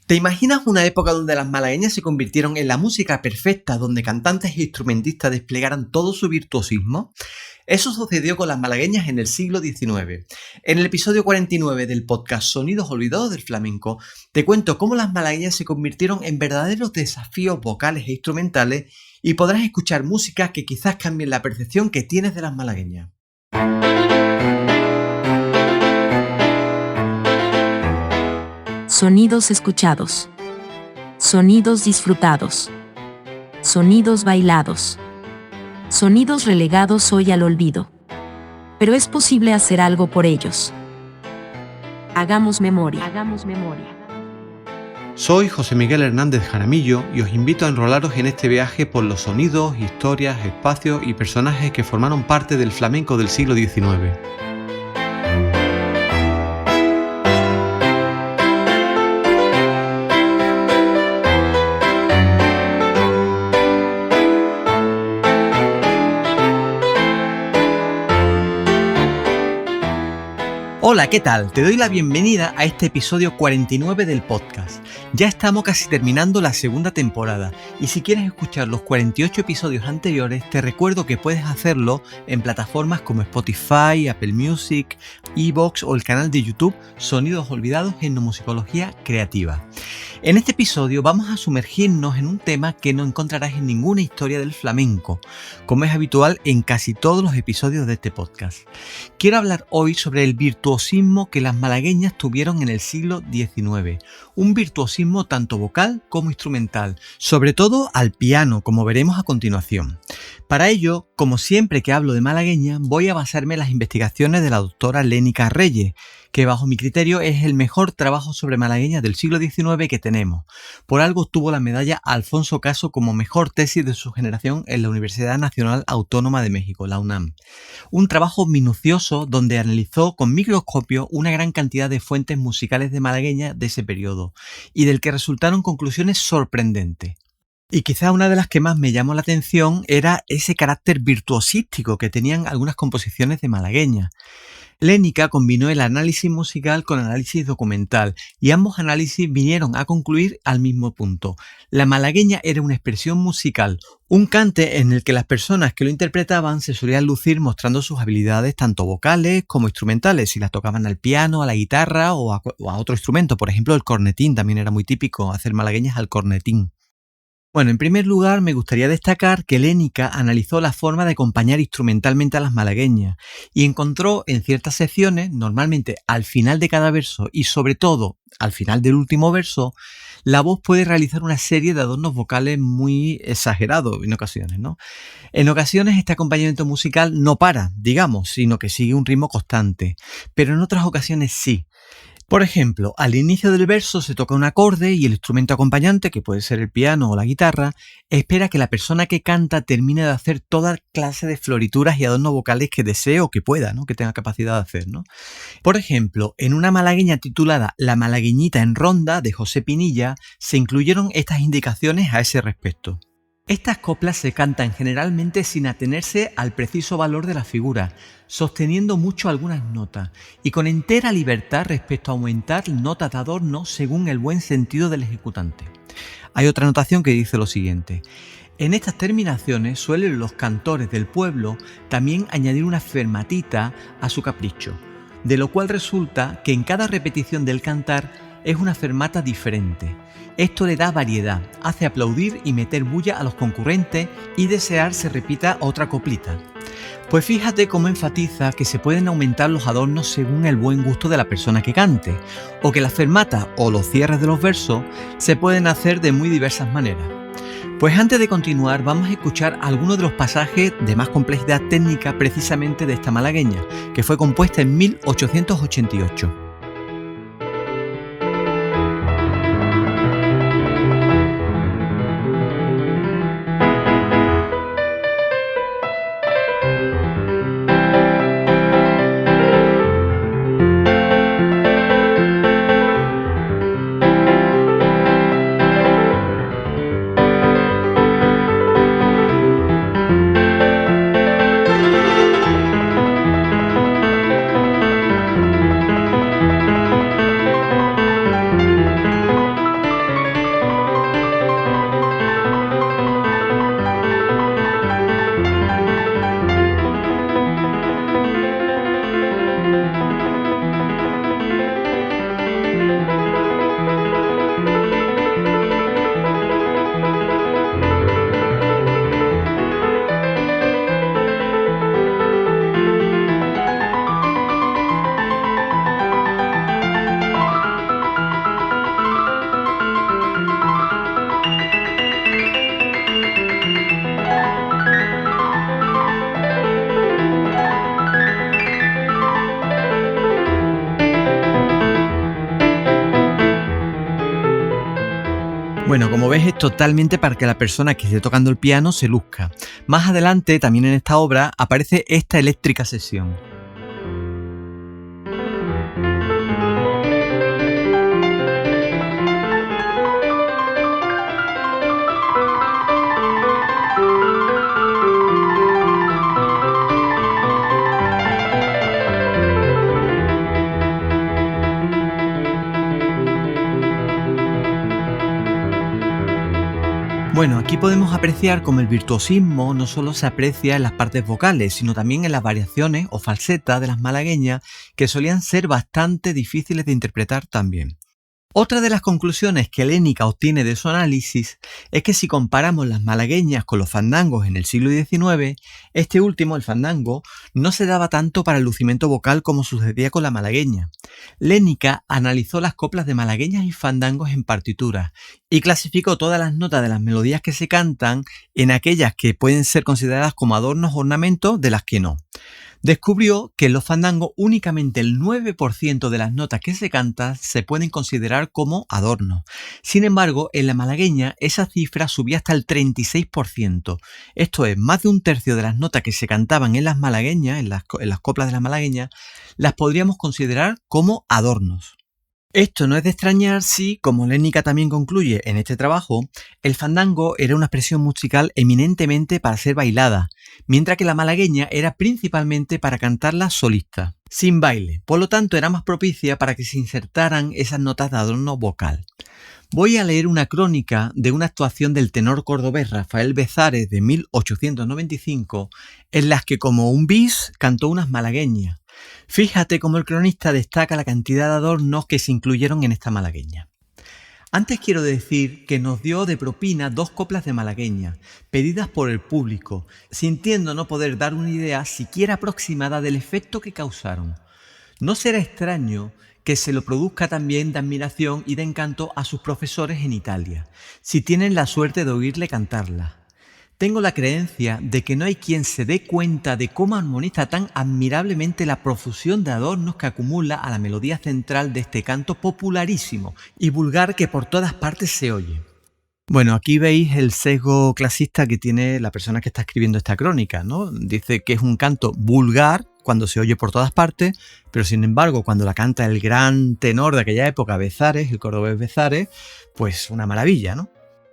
¿Te imaginas una época donde las malagueñas se convirtieron en la música perfecta, donde cantantes e instrumentistas desplegaran todo su virtuosismo? Eso sucedió con las malagueñas en el siglo XIX. En el episodio 49 del podcast Sonidos Olvidados del Flamenco, te cuento cómo las malagueñas se convirtieron en verdaderos desafíos vocales e instrumentales y podrás escuchar música que quizás cambien la percepción que tienes de las malagueñas. Sonidos escuchados. Sonidos disfrutados. Sonidos bailados. Sonidos relegados hoy al olvido. Pero es posible hacer algo por ellos. Hagamos memoria. Soy José Miguel Hernández Jaramillo y os invito a enrolaros en este viaje por los sonidos, historias, espacios y personajes que formaron parte del flamenco del siglo XIX. Hola, ¿qué tal? Te doy la bienvenida a este episodio 49 del podcast. Ya estamos casi terminando la segunda temporada y si quieres escuchar los 48 episodios anteriores, te recuerdo que puedes hacerlo en plataformas como Spotify, Apple Music, iVoox o el canal de YouTube Sonidos Olvidados en Musicología Creativa. En este episodio vamos a sumergirnos en un tema que no encontrarás en ninguna historia del flamenco, como es habitual en casi todos los episodios de este podcast. Quiero hablar hoy sobre el virtuosismo que las malagueñas tuvieron en el siglo XIX, un virtuosismo tanto vocal como instrumental, sobre todo al piano, como veremos a continuación. Para ello, como siempre que hablo de malagueña, voy a basarme en las investigaciones de la doctora Lénica Reyes, que bajo mi criterio es el mejor trabajo sobre malagueñas del siglo XIX que tenemos. Por algo obtuvo la medalla Alfonso Caso como mejor tesis de su generación en la Universidad Nacional Autónoma de México, la UNAM. Un trabajo minucioso donde analizó con microscopio una gran cantidad de fuentes musicales de malagueñas de ese periodo y del que resultaron conclusiones sorprendentes. Y quizá una de las que más me llamó la atención era ese carácter virtuosístico que tenían algunas composiciones de malagueñas. Lénica combinó el análisis musical con análisis documental y ambos análisis vinieron a concluir al mismo punto. La malagueña era una expresión musical, un cante en el que las personas que lo interpretaban se solían lucir mostrando sus habilidades tanto vocales como instrumentales, si las tocaban al piano, a la guitarra o a otro instrumento. Por ejemplo, el cornetín también era muy típico, hacer malagueñas al cornetín. Bueno, en primer lugar me gustaría destacar que Lénica analizó la forma de acompañar instrumentalmente a las malagueñas y encontró en ciertas secciones, normalmente al final de cada verso y sobre todo al final del último verso, la voz puede realizar una serie de adornos vocales muy exagerados en ocasiones, ¿no? En ocasiones este acompañamiento musical no para, digamos, sino que sigue un ritmo constante, pero en otras ocasiones sí. Por ejemplo, al inicio del verso se toca un acorde y el instrumento acompañante, que puede ser el piano o la guitarra, espera que la persona que canta termine de hacer toda clase de florituras y adornos vocales que desee o que pueda, ¿no? Que tenga capacidad de hacer, ¿no? Por ejemplo, en una malagueña titulada La malagueñita en ronda de José Pinilla se incluyeron estas indicaciones a ese respecto. Estas coplas se cantan generalmente sin atenerse al preciso valor de la figura, sosteniendo mucho algunas notas y con entera libertad respecto a aumentar notas de adorno según el buen sentido del ejecutante. Hay otra anotación que dice lo siguiente: en estas terminaciones suelen los cantores del pueblo también añadir una fermatita a su capricho, de lo cual resulta que en cada repetición del cantar es una fermata diferente. Esto le da variedad, hace aplaudir y meter bulla a los concurrentes y desear se repita otra coplita. Pues fíjate cómo enfatiza que se pueden aumentar los adornos según el buen gusto de la persona que cante, o que las fermatas o los cierres de los versos se pueden hacer de muy diversas maneras. Pues antes de continuar vamos a escuchar algunos de los pasajes de más complejidad técnica precisamente de esta malagueña, que fue compuesta en 1888. Bueno, como ves, es totalmente para que la persona que esté tocando el piano se luzca. Más adelante, también en esta obra, aparece esta eléctrica sesión. Bueno, aquí podemos apreciar cómo el virtuosismo no solo se aprecia en las partes vocales, sino también en las variaciones o falsetas de las malagueñas, que solían ser bastante difíciles de interpretar también. Otra de las conclusiones que Lénica obtiene de su análisis es que si comparamos las malagueñas con los fandangos en el siglo XIX, este último, el fandango, no se daba tanto para el lucimiento vocal como sucedía con la malagueña. Lénica analizó las coplas de malagueñas y fandangos en partituras y clasificó todas las notas de las melodías que se cantan en aquellas que pueden ser consideradas como adornos o ornamentos de las que no. Descubrió que en los fandangos únicamente el 9% de las notas que se cantan se pueden considerar como adornos. Sin embargo, en la malagueña esa cifra subía hasta el 36%. Esto es, más de un tercio de las notas que se cantaban en las malagueñas, en las coplas de las malagueñas, las podríamos considerar como adornos. Esto no es de extrañar si, como Lénica también concluye en este trabajo, el fandango era una expresión musical eminentemente para ser bailada, mientras que la malagueña era principalmente para cantarla solista, sin baile, por lo tanto era más propicia para que se insertaran esas notas de adorno vocal. Voy a leer una crónica de una actuación del tenor cordobés Rafael Bezares de 1895, en las que como un bis cantó unas malagueñas. Fíjate cómo el cronista destaca la cantidad de adornos que se incluyeron en esta malagueña. Antes quiero decir que nos dio de propina 2 coplas de malagueña, pedidas por el público, sintiendo no poder dar una idea siquiera aproximada del efecto que causaron. No será extraño que se lo produzca también de admiración y de encanto a sus profesores en Italia, si tienen la suerte de oírle cantarla. Tengo la creencia de que no hay quien se dé cuenta de cómo armoniza tan admirablemente la profusión de adornos que acumula a la melodía central de este canto popularísimo y vulgar que por todas partes se oye. Bueno, aquí veis el sesgo clasista que tiene la persona que está escribiendo esta crónica, ¿no? Dice que es un canto vulgar cuando se oye por todas partes, pero sin embargo cuando la canta el gran tenor de aquella época, Bezares, el cordobés Bezares, pues una maravilla, ¿no?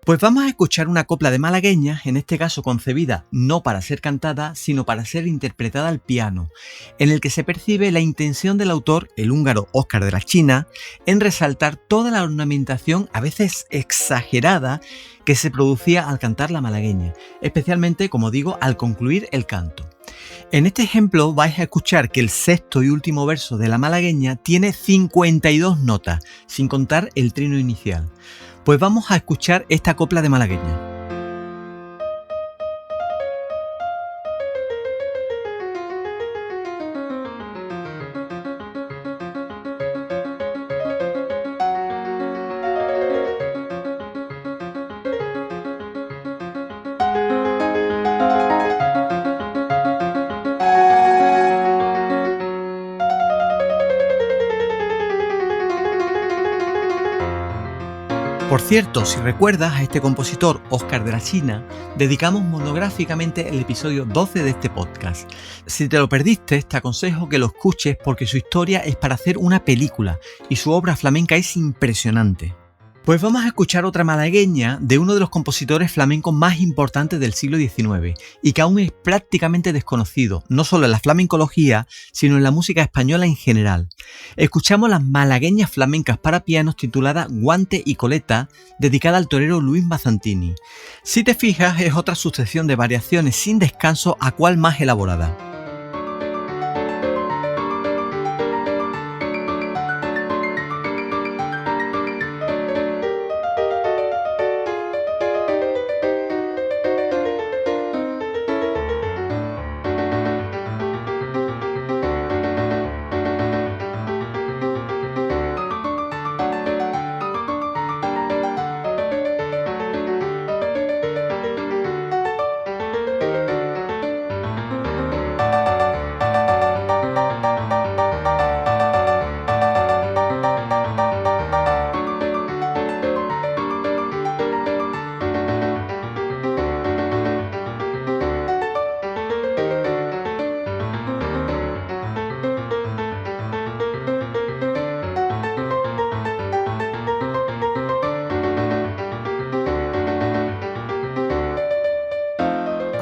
Pues vamos a escuchar una copla de malagueñas, en este caso concebida no para ser cantada, sino para ser interpretada al piano, en el que se percibe la intención del autor, el húngaro Óscar de la China, en resaltar toda la ornamentación, a veces exagerada, que se producía al cantar la malagueña, especialmente, como digo, al concluir el canto. En este ejemplo vais a escuchar que el sexto y último verso de la malagueña tiene 52 notas, sin contar el trino inicial. Pues vamos a escuchar esta copla de malagueña. Por cierto, si recuerdas a este compositor, Óscar de la China, dedicamos monográficamente el episodio 12 de este podcast. Si te lo perdiste, te aconsejo que lo escuches porque su historia es para hacer una película y su obra flamenca es impresionante. Pues vamos a escuchar otra malagueña de uno de los compositores flamencos más importantes del siglo XIX y que aún es prácticamente desconocido, no solo en la flamencología, sino en la música española en general. Escuchamos las malagueñas flamencas para pianos titulada Guante y Coleta, dedicada al torero Luis Mazzantini. Si te fijas, es otra sucesión de variaciones sin descanso, a cual más elaborada.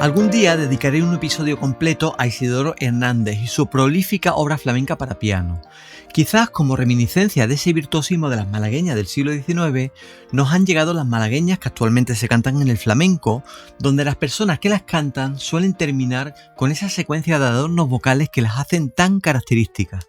Algún día dedicaré un episodio completo a Isidoro Hernández y su prolífica obra flamenca para piano. Quizás como reminiscencia de ese virtuosismo de las malagueñas del siglo XIX, nos han llegado las malagueñas que actualmente se cantan en el flamenco, donde las personas que las cantan suelen terminar con esa secuencia de adornos vocales que las hacen tan características.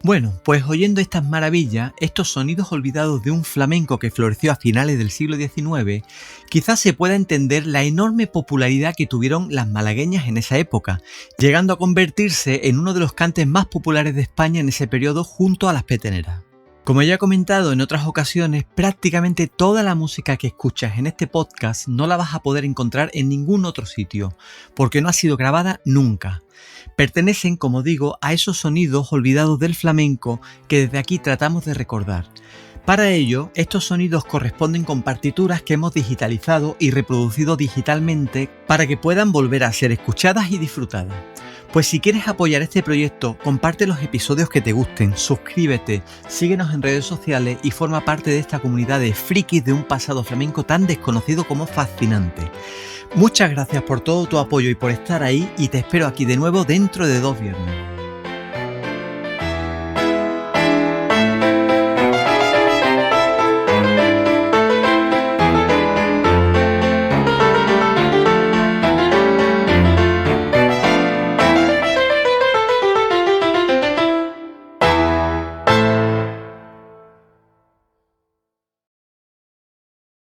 Bueno, pues oyendo estas maravillas, estos sonidos olvidados de un flamenco que floreció a finales del siglo XIX, quizás se pueda entender la enorme popularidad que tuvieron las malagueñas en esa época, llegando a convertirse en uno de los cantes más populares de España en ese periodo junto a las peteneras. Como ya he comentado en otras ocasiones, prácticamente toda la música que escuchas en este podcast no la vas a poder encontrar en ningún otro sitio, porque no ha sido grabada nunca. Pertenecen, como digo, a esos sonidos olvidados del flamenco que desde aquí tratamos de recordar. Para ello, estos sonidos corresponden con partituras que hemos digitalizado y reproducido digitalmente para que puedan volver a ser escuchadas y disfrutadas. Pues si quieres apoyar este proyecto, comparte los episodios que te gusten, suscríbete, síguenos en redes sociales y forma parte de esta comunidad de frikis de un pasado flamenco tan desconocido como fascinante. Muchas gracias por todo tu apoyo y por estar ahí, y te espero aquí de nuevo dentro de 2 viernes.